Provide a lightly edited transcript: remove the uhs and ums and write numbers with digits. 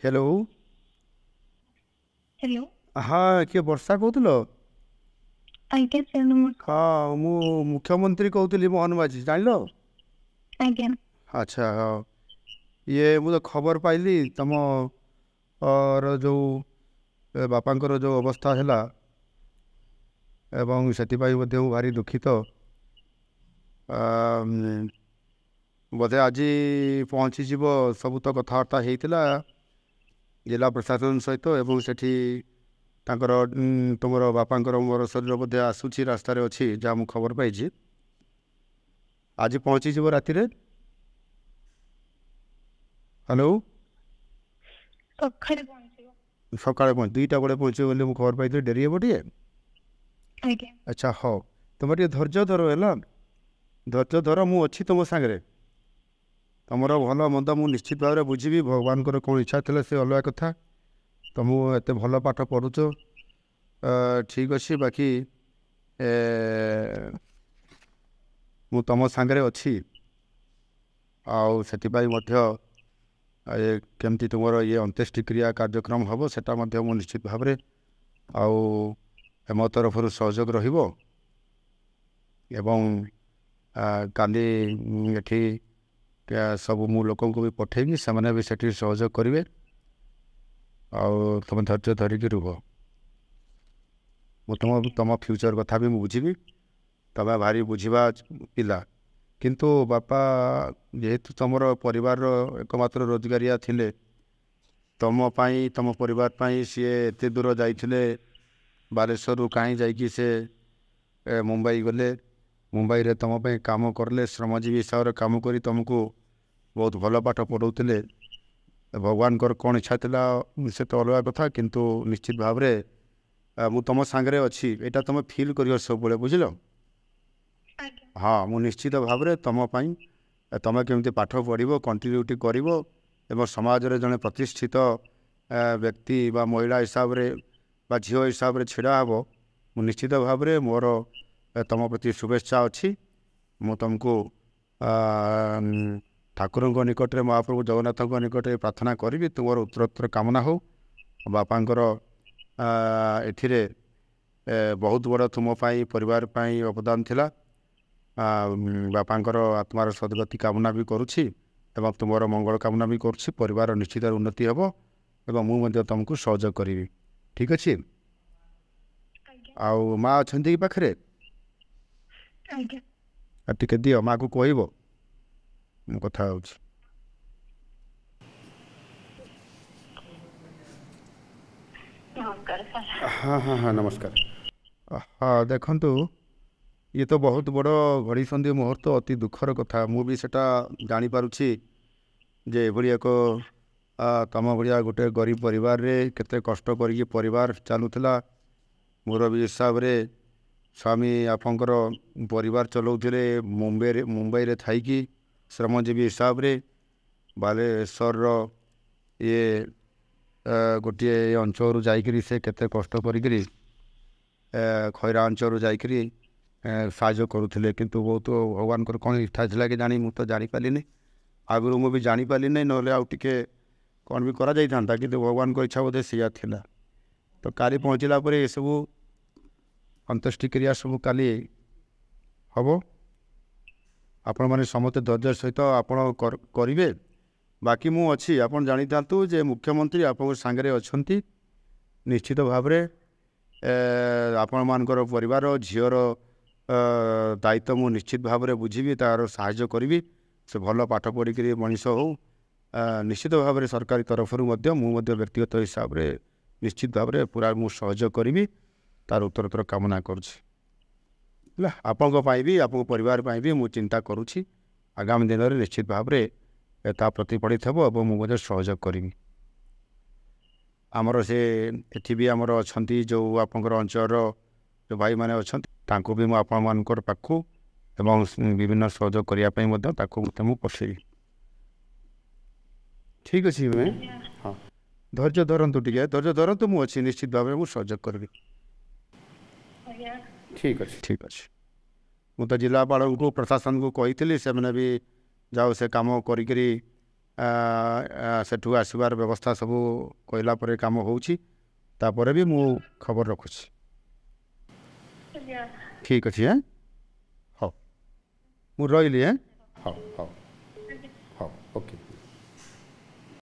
Hello. Hello. हाँ किए वर्षा कहूल? आज्ञा सार नमस्कार। हाँ मु मुख्यमंत्री कहूली मोहन माझी जान लो। आज्ञा। अच्छा हाँ ये मुझे खबर पाइली तुम और जो बापांकर जो अवस्था है एवं से भारी दुखित बोधे आज पहुँचीज सब तो कथबार्ता होता जिला प्रशासन सहित एवं सेठी तांकर तुमर बापांकर मोर शरीर बोधे आसूची रास्तार अच्छी जहाँ मुझे खबर पाई आज पहुँचीज राति। हेलो। सकाळे पहुंचो। सकाଳେ पहुँच 2टा बेले पहुँचे बोली मुझे खबर पाई डेरी हे टे। आज्ञा। अच्छा हाँ तुम टे धैर्य धर है धैर्य धर मु अच्छी तुम सागर तुम भल मंद मु निश्चित भाव में बुझी भगवान कौन इच्छा थी से अलग कथा तुम एत भल पाठ पढ़ुच ठीक अच्छे बाकी मु तुम सागर अच्छी केमती तुम ये अंत्येष्टिक्रिया कार्यक्रम हम सेटा मु निश्चित भाव में आम तरफ सहयोग रहिबो एवं काली एठी सब मु लोक भी पठेबी से भी सेठी सहयोग करेंगे तुम धैर्य धरिकी रुह मु तुम फ्यूचर कथा भी बुझी तुम भारी बुझा पिला किंतु बापा जेहेतु तुम परिवार एकमात्र रोजगारिया थिले तुम तुम परिवार सी एत दूर जाइए बालेश्वर कहीं जाकि से मुंबई गले मुंबई रे तुम काम करले श्रमजीवी हिसाब से कम कर तुमको बहुत भल पाठ पढ़ाऊे भगवान कौन इच्छा था से तो अलग कथा किंतु निश्चित भाव में मु तुम सांगे अच्छी यहाँ तुम फिल कर सब बुझल। हाँ मु निश्चित भाव में तुम केमती पाठ पढ़ कंटिन्यूटी कर समाज रे जड़े प्रतिष्ठित व्यक्ति बा महिला हिसाब रे बा झील हिसाब से छिड़ा हे मु निश्चित भाव में मोर तुम प्रति शुभेच्छा अच्छी मु तुमको ठाकुर निकट में महाप्रभु जगन्नाथ निकट में प्रार्थना करी तुम उत्तरोत्तर कामना हो बापांकर एथिरे बहुत बड़ तुम परिवार अवदान थिला बापांकर आत्मार सद्गति कामना भी करुछि एवं तुमर मंगल कामना भी करुछि परिवार निश्चित उन्नति हेबो एवं मु तुमको सहयोग करी ठीक अच्छे। आउ माँ अच्छा कि पाखे टे दियो माँ को कह कथा हो। नमस्कार सर। हाँ हाँ हाँ नमस्कार। हाँ देखु ये तो बहुत बड़ घड़ी संधि मुहूर्त अति दुखर कथा मु भी सेटा जानी पारुछि जे एभली एक तम भाया गोटे गरीब परिवार रे केते कष्ट करिकी परिवार चलुला मोर भी हिसाब रे स्वामी आपंकर परिवार चलाउथिले मुंबई रे थाईकी श्रमजीवी हिसाब रे बालेश्वर ये गोटे अंचल जाइकरी से केते कष्ट करिकरी खैरा अंचल जाइकरी साहाଯ୍य करुले किंतु बहुत भगवान कौन इच्छा था कि जानी मुझे जापारि आगुरी मुझे जापारि ना आउ टे कौन भी करा था कि भगवान को इच्छा बोधे सिया थिला तो काली पहुँचला ये सब अंत्येष्टिक्रिया सब काली हम आपण मैंने समस्त धैर्य सहित आपण करेंगे बाकी मु अच्छी आपड़ जानी था जे मुख्यमंत्री आप सांगे अच्छा निश्चित भाव में आपण मानकर परिवार झीर दायित्व मु निश्चित भाव में बुझी तार साहाय्य करी से भल पाठ पढ़िक मनीष हो निश्चित भाव में सरकारी तरफ मु व्यक्तिगत हिसाब से निश्चित भाव में पूरा मु सहयोग करी तार उत्तरोत्तर कामना करुँच आपण भी आप परिवार भी मु चिंता करुँची आगामी दिन में निश्चित भाव में ता प्रतिफलित हो मुझे सहयोग करी आमर से एठी भी आमर अच्छा जो आपंकर अंचल जो भाई मैंने अच्छा तांको भी आपण पाखु एवं विभिन्न सहयोग करने पठेबी ठीक अच्छे मैं हाँ धैर्य धरतु टे धैर्य धरतु मु अच्छी निश्चित भाव में सहयोग करी ठीक अच्छे ठीक अच्छे मु तो जिलापाल को प्रशासन को कही से मैंने भी जाओ से कम करी ସେଠୁ ଆସିବାର ବ୍ୟବସ୍ଥା ସବୁ କହିଲା ପରେ କାମ ହେଉଛି ତାପରେ ବି ମୁଁ ଖବର ରଖୁଛି ଆଜ୍ଞା ଠିକ୍ ଅଛି ହଉ ମୁଁ ରହିଲି ହଉ ହଉ